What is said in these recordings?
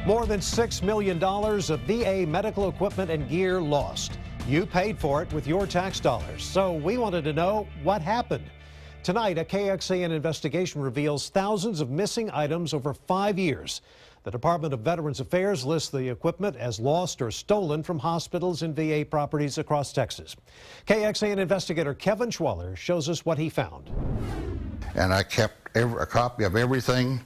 More than $6 million of VA medical equipment and gear lost. You paid for it with your tax dollars. So we wanted to know what happened. Tonight, a KXAN investigation reveals thousands of missing items over 5 years. The Department of Veterans Affairs lists the equipment as lost or stolen from hospitals and VA properties across Texas. KXAN investigator Kevin Schwaller shows us what he found. And I kept a copy of everything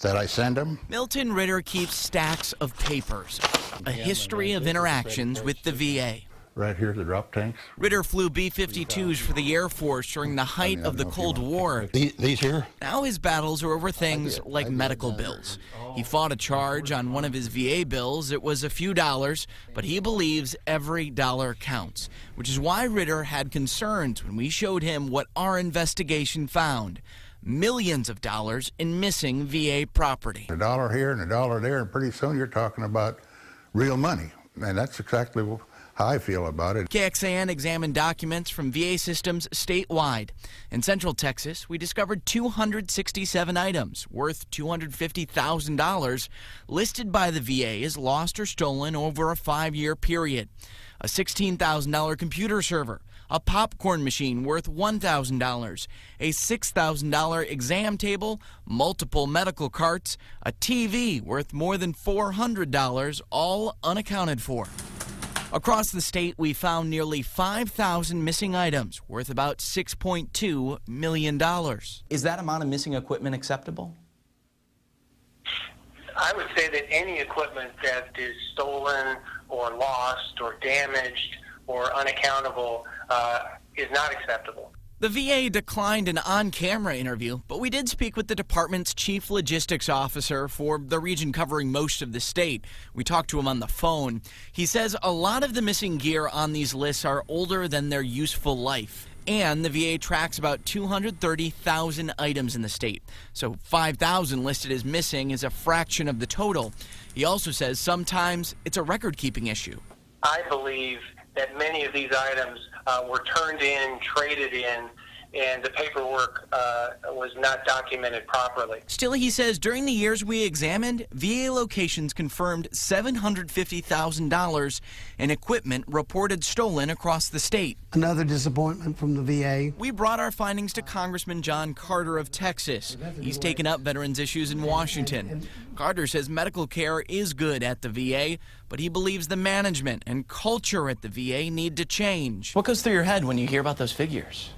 that I send him. Milton Ritter keeps stacks of papers, a history of interactions with the VA. Right here, the drop tanks. Ritter flew B-52s for the Air Force during the height of the Cold War. These here? Now his battles are over things like medical bills. He fought a charge on one of his VA bills. It was a few dollars, but he believes every dollar counts, which is why Ritter had concerns when we showed him what our investigation found. Millions of dollars in missing VA property. A dollar here and a dollar there, and pretty soon you're talking about real money. And that's exactly how I feel about it. KXAN examined documents from VA systems statewide. In Central Texas, we discovered 267 items worth $250,000 listed by the VA as lost or stolen over a 5-year period. A $16,000 computer server, a popcorn machine worth $1,000, a $6,000 exam table, multiple medical carts, a TV worth more than $400, all unaccounted for. Across the state, we found nearly 5,000 missing items worth about $6.2 million. Is that amount of missing equipment acceptable? I would say that any equipment that is stolen or lost or damaged or unaccountable is not acceptable. The VA declined an on-camera interview, but we did speak with the department's chief logistics officer for the region covering most of the state. We talked to him on the phone. He says a lot of the missing gear on these lists are older than their useful life. And the VA tracks about 230,000 items in the state. So 5,000 listed as missing is a fraction of the total. He also says sometimes it's a record-keeping issue. I believe that many of these items were turned in, traded in, and the paperwork was not documented properly. Still, he says during the years we examined, VA locations confirmed $750,000 in equipment reported stolen across the state. Another disappointment from the VA. We brought our findings to Congressman John Carter of Texas. He's taken up veterans issues in Washington. Carter says medical care is good at the VA, but he believes the management and culture at the VA need to change. What goes through your head when you hear about those figures?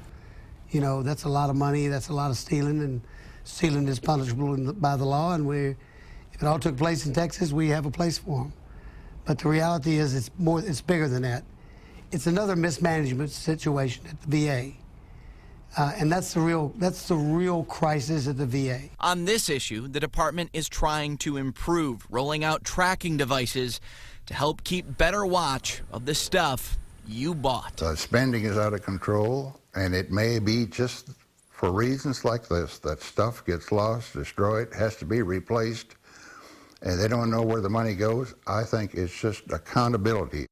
You know, that's a lot of money, that's a lot of stealing, and stealing is punishable by the law, and if it all took place in Texas, we have a place for them. But the reality is it's bigger than that. It's another mismanagement situation at the VA. And that's the real crisis at the VA. On this issue, the department is trying to improve, rolling out tracking devices to help keep better watch of the stuff you bought. Spending is out of control, and it may be just for reasons like this, that stuff gets lost, destroyed, has to be replaced, and they don't know where the money goes. I think it's just accountability.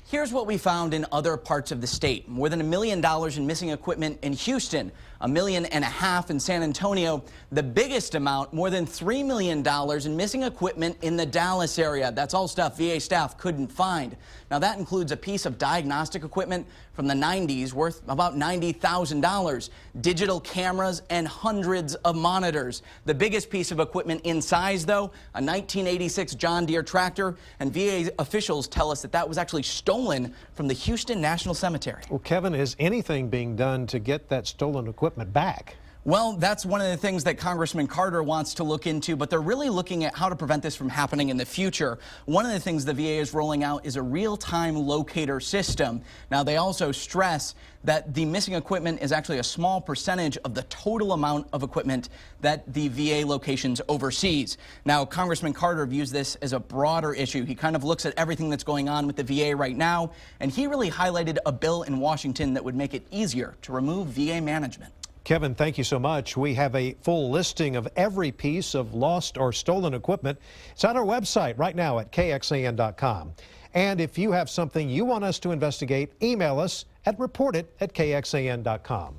Here's what we found in other parts of the state. More than $1 million in missing equipment in Houston, $1.5 million in San Antonio. The biggest amount, more than $3 million in missing equipment in the Dallas area. That's all stuff VA staff couldn't find. Now that includes a piece of diagnostic equipment from the 90s worth about $90,000, digital cameras, and hundreds of monitors. The biggest piece of equipment in size, though, a 1986 John Deere tractor, and VA officials tell us that that was actually stolen from the Houston National Cemetery. Well, Kevin, is anything being done to get that stolen equipment back? Well, that's one of the things that Congressman Carter wants to look into, but they're really looking at how to prevent this from happening in the future. One of the things the VA is rolling out is a real-time locator system. Now, they also stress that the missing equipment is actually a small percentage of the total amount of equipment that the VA locations oversees. Now, Congressman Carter views this as a broader issue. He kind of looks at everything that's going on with the VA right now, and he really highlighted a bill in Washington that would make it easier to remove VA management. Kevin, thank you so much. We have a full listing of every piece of lost or stolen equipment. It's on our website right now at KXAN.com. And if you have something you want us to investigate, email us at report@KXAN.com.